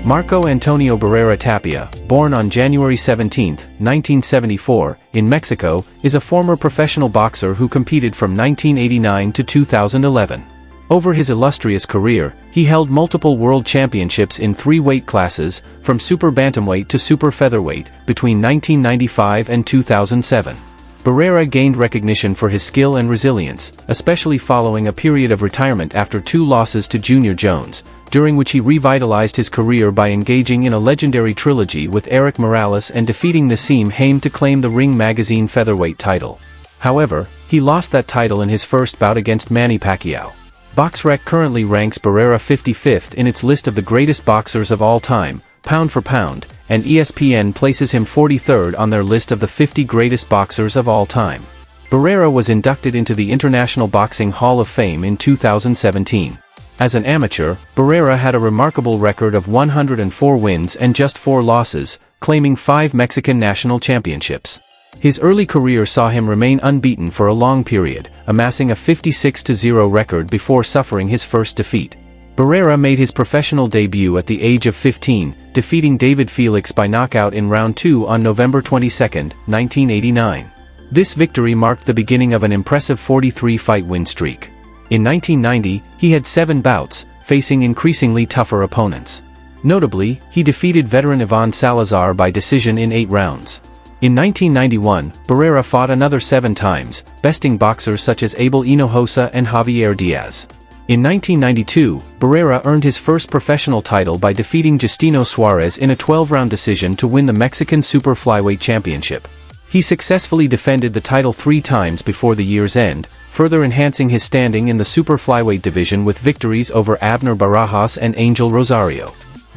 Marco Antonio Barrera Tapia, born on January 17, 1974, in Mexico, is a former professional boxer who competed from 1989 to 2011. Over his illustrious career, he held multiple world championships in 3 weight classes, from super bantamweight to super featherweight, between 1995 and 2007. Barrera gained recognition for his skill and resilience, especially following a period of retirement after 2 losses to Junior Jones, during which he revitalized his career by engaging in a legendary trilogy with Erik Morales and defeating Nassim Haim to claim the Ring Magazine featherweight title. However, he lost that title in his first bout against Manny Pacquiao. BoxRec currently ranks Barrera 55th in its list of the greatest boxers of all time, pound for pound, and ESPN places him 43rd on their list of the 50 greatest boxers of all time. Barrera was inducted into the International Boxing Hall of Fame in 2017. As an amateur, Barrera had a remarkable record of 104 wins and just 4 losses, claiming 5 Mexican national championships. His early career saw him remain unbeaten for a long period, amassing a 56-0 record before suffering his first defeat. Barrera made his professional debut at the age of 15, defeating David Felix by knockout in round 2 on November 22, 1989. This victory marked the beginning of an impressive 43-fight win streak. In 1990, he had 7 bouts, facing increasingly tougher opponents. Notably, he defeated veteran Ivan Salazar by decision in 8 rounds. In 1991, Barrera fought another 7 times, besting boxers such as Abel Hinojosa and Javier Diaz. In 1992, Barrera earned his first professional title by defeating Justino Suarez in a 12-round decision to win the Mexican Super Flyweight Championship. He successfully defended the title 3 times before the year's end, further enhancing his standing in the Super Flyweight division with victories over Abner Barajas and Angel Rosario.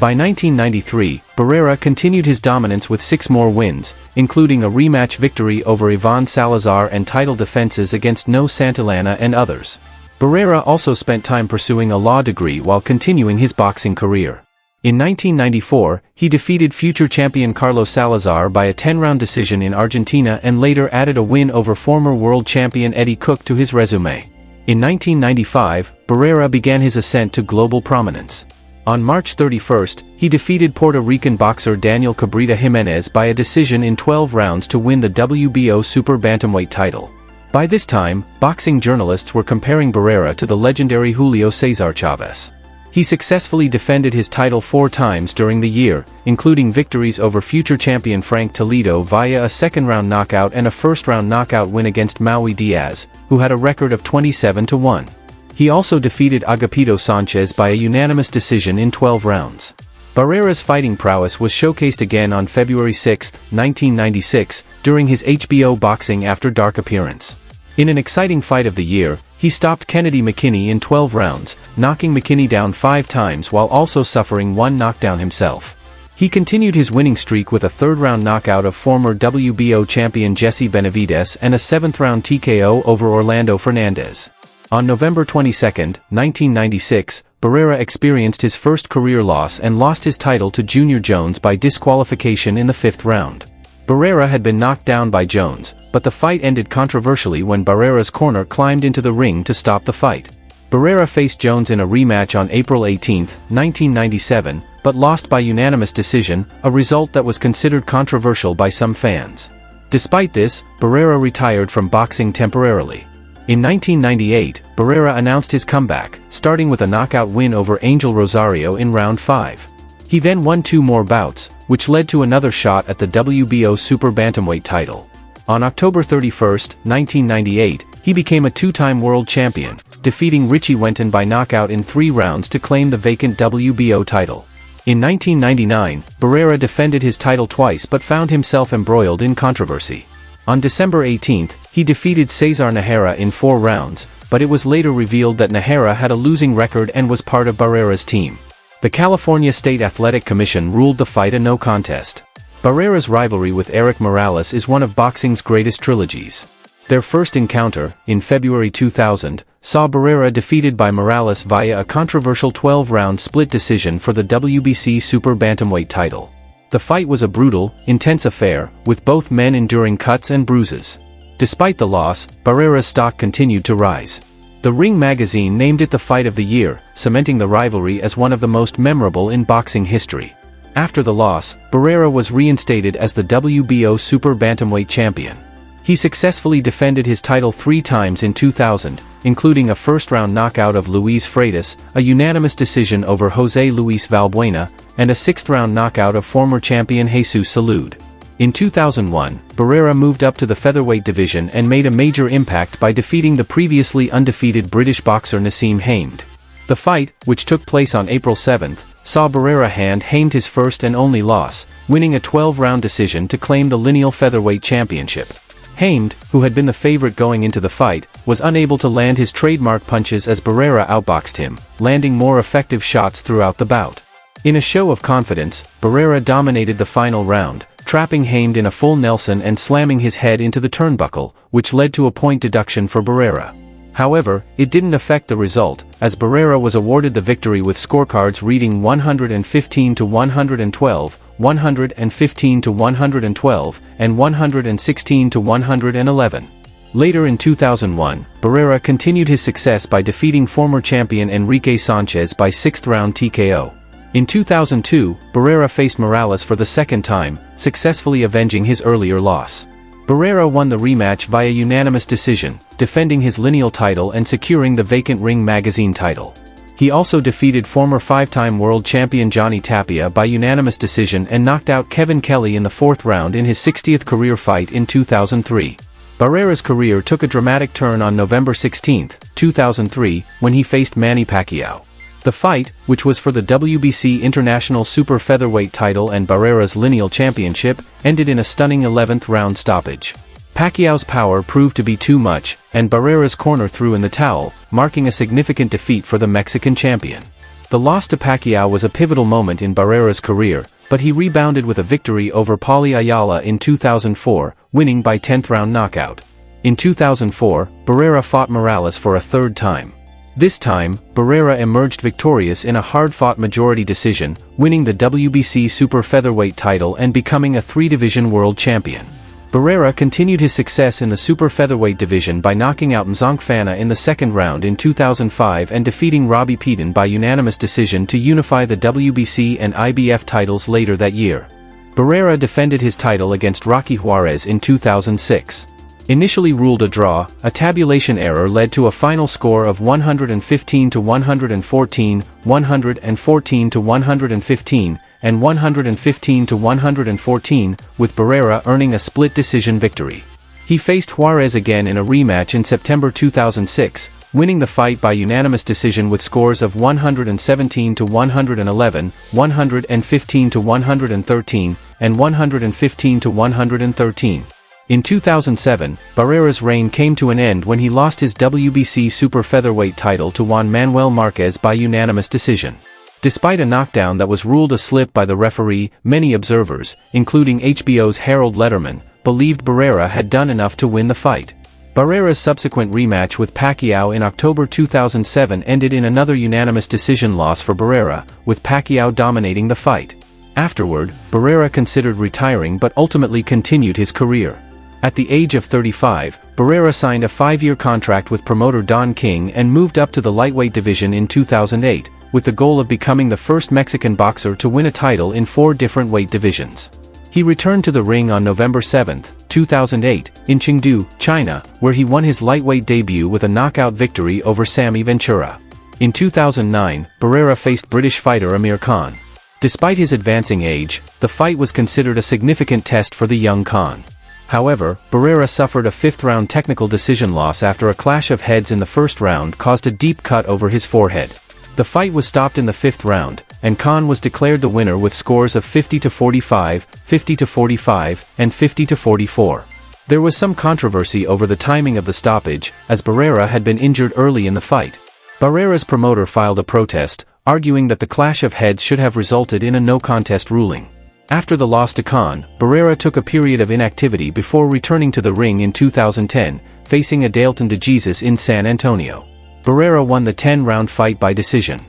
By 1993, Barrera continued his dominance with 6 more wins, including a rematch victory over Ivan Salazar and title defenses against No Santillana and others. Barrera also spent time pursuing a law degree while continuing his boxing career. In 1994, he defeated future champion Carlos Salazar by a 10-round decision in Argentina and later added a win over former world champion Eddie Cook to his resume. In 1995, Barrera began his ascent to global prominence. On March 31, he defeated Puerto Rican boxer Daniel Cabrita Jimenez by a decision in 12 rounds to win the WBO Super Bantamweight title. By this time, boxing journalists were comparing Barrera to the legendary Julio Cesar Chavez. He successfully defended his title 4 times during the year, including victories over future champion Frank Toledo via a second-round knockout and a first-round knockout win against Maui Diaz, who had a record of 27-1. He also defeated Agapito Sanchez by a unanimous decision in 12 rounds. Barrera's fighting prowess was showcased again on February 6, 1996, during his HBO Boxing After Dark appearance. In an exciting fight of the year, he stopped Kennedy McKinney in 12 rounds, knocking McKinney down 5 times while also suffering 1 knockdown himself. He continued his winning streak with a 3rd-round knockout of former WBO champion Jesse Benavidez and a 7th-round TKO over Orlando Fernandez. On November 22, 1996, Barrera experienced his first career loss and lost his title to Junior Jones by disqualification in the 5th round. Barrera had been knocked down by Jones, but the fight ended controversially when Barrera's corner climbed into the ring to stop the fight. Barrera faced Jones in a rematch on April 18, 1997, but lost by unanimous decision, a result that was considered controversial by some fans. Despite this, Barrera retired from boxing temporarily. In 1998, Barrera announced his comeback, starting with a knockout win over Angel Rosario in round 5. He then won 2 more bouts, which led to another shot at the WBO Super Bantamweight title. On October 31, 1998, he became a 2-time world champion, defeating Richie Wenton by knockout in 3 rounds to claim the vacant WBO title. In 1999, Barrera defended his title twice but found himself embroiled in controversy. On December 18, he defeated Cesar Najera in 4 rounds, but it was later revealed that Najera had a losing record and was part of Barrera's team. The California State Athletic Commission ruled the fight a no contest. Barrera's rivalry with Erik Morales is one of boxing's greatest trilogies. Their first encounter, in February 2000, saw Barrera defeated by Morales via a controversial 12-round split decision for the WBC Super Bantamweight title. The fight was a brutal, intense affair, with both men enduring cuts and bruises. Despite the loss, Barrera's stock continued to rise. The Ring magazine named it the fight of the year, cementing the rivalry as one of the most memorable in boxing history. After the loss, Barrera was reinstated as the WBO Super Bantamweight champion. He successfully defended his title 3 times in 2000, including a first-round knockout of Luis Freitas, a unanimous decision over José Luis Valbuena, and a 6th-round knockout of former champion Jesus Salud. In 2001, Barrera moved up to the featherweight division and made a major impact by defeating the previously undefeated British boxer Nassim Hamed. The fight, which took place on April 7, saw Barrera hand Hamed his first and only loss, winning a 12-round decision to claim the lineal featherweight championship. Hamed, who had been the favorite going into the fight, was unable to land his trademark punches as Barrera outboxed him, landing more effective shots throughout the bout. In a show of confidence, Barrera dominated the final round, trapping Hamed in a full Nelson and slamming his head into the turnbuckle, which led to a point deduction for Barrera. However, it didn't affect the result, as Barrera was awarded the victory with scorecards reading 115-112, 115-112, and 116-111. Later in 2001, Barrera continued his success by defeating former champion Enrique Sanchez by 6th-round TKO. In 2002, Barrera faced Morales for the second time, successfully avenging his earlier loss. Barrera won the rematch via unanimous decision, defending his lineal title and securing the vacant Ring Magazine title. He also defeated former 5-time world champion Johnny Tapia by unanimous decision and knocked out Kevin Kelly in the 4th round in his 60th career fight in 2003. Barrera's career took a dramatic turn on November 16, 2003, when he faced Manny Pacquiao. The fight, which was for the WBC International Super Featherweight title and Barrera's lineal championship, ended in a stunning 11th round stoppage. Pacquiao's power proved to be too much, and Barrera's corner threw in the towel, marking a significant defeat for the Mexican champion. The loss to Pacquiao was a pivotal moment in Barrera's career, but he rebounded with a victory over Paulie Ayala in 2004, winning by 10th round knockout. In 2004, Barrera fought Morales for a 3rd time. This time, Barrera emerged victorious in a hard-fought majority decision, winning the WBC Super Featherweight title and becoming a 3-division world champion. Barrera continued his success in the Super Featherweight division by knocking out Mzonk Fana in the 2nd round in 2005 and defeating Robbie Peden by unanimous decision to unify the WBC and IBF titles later that year. Barrera defended his title against Rocky Juarez in 2006. Initially ruled a draw, a tabulation error led to a final score of 115-114, 114-115, and 115-114, with Barrera earning a split decision victory. He faced Juarez again in a rematch in September 2006, winning the fight by unanimous decision with scores of 117-111, 115-113, and 115-113. In 2007, Barrera's reign came to an end when he lost his WBC Super Featherweight title to Juan Manuel Marquez by unanimous decision. Despite a knockdown that was ruled a slip by the referee, many observers, including HBO's Harold Letterman, believed Barrera had done enough to win the fight. Barrera's subsequent rematch with Pacquiao in October 2007 ended in another unanimous decision loss for Barrera, with Pacquiao dominating the fight. Afterward, Barrera considered retiring but ultimately continued his career. At the age of 35, Barrera signed a 5-year contract with promoter Don King and moved up to the lightweight division in 2008, with the goal of becoming the first Mexican boxer to win a title in 4 different weight divisions. He returned to the ring on November 7, 2008, in Chengdu, China, where he won his lightweight debut with a knockout victory over Sammy Ventura. In 2009, Barrera faced British fighter Amir Khan. Despite his advancing age, the fight was considered a significant test for the young Khan. However, Barrera suffered a 5th-round technical decision loss after a clash of heads in the 1st round caused a deep cut over his forehead. The fight was stopped in the 5th round, and Khan was declared the winner with scores of 50-45, 50-45, and 50-44. There was some controversy over the timing of the stoppage, as Barrera had been injured early in the fight. Barrera's promoter filed a protest, arguing that the clash of heads should have resulted in a no-contest ruling. After the loss to Khan, Barrera took a period of inactivity before returning to the ring in 2010, facing Adalton de Jesus in San Antonio. Barrera won the 10-round fight by decision.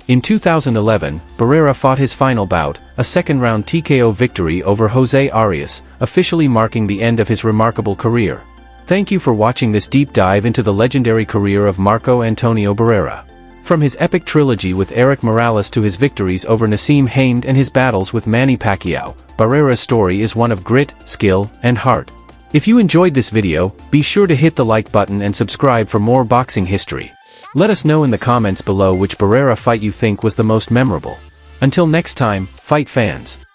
In 2011, Barrera fought his final bout, a 2nd-round TKO victory over Jose Arias, officially marking the end of his remarkable career. Thank you for watching this deep dive into the legendary career of Marco Antonio Barrera. From his epic trilogy with Eric Morales to his victories over Nassim Hamed and his battles with Manny Pacquiao, Barrera's story is one of grit, skill, and heart. If you enjoyed this video, be sure to hit the like button and subscribe for more boxing history. Let us know in the comments below which Barrera fight you think was the most memorable. Until next time, fight fans.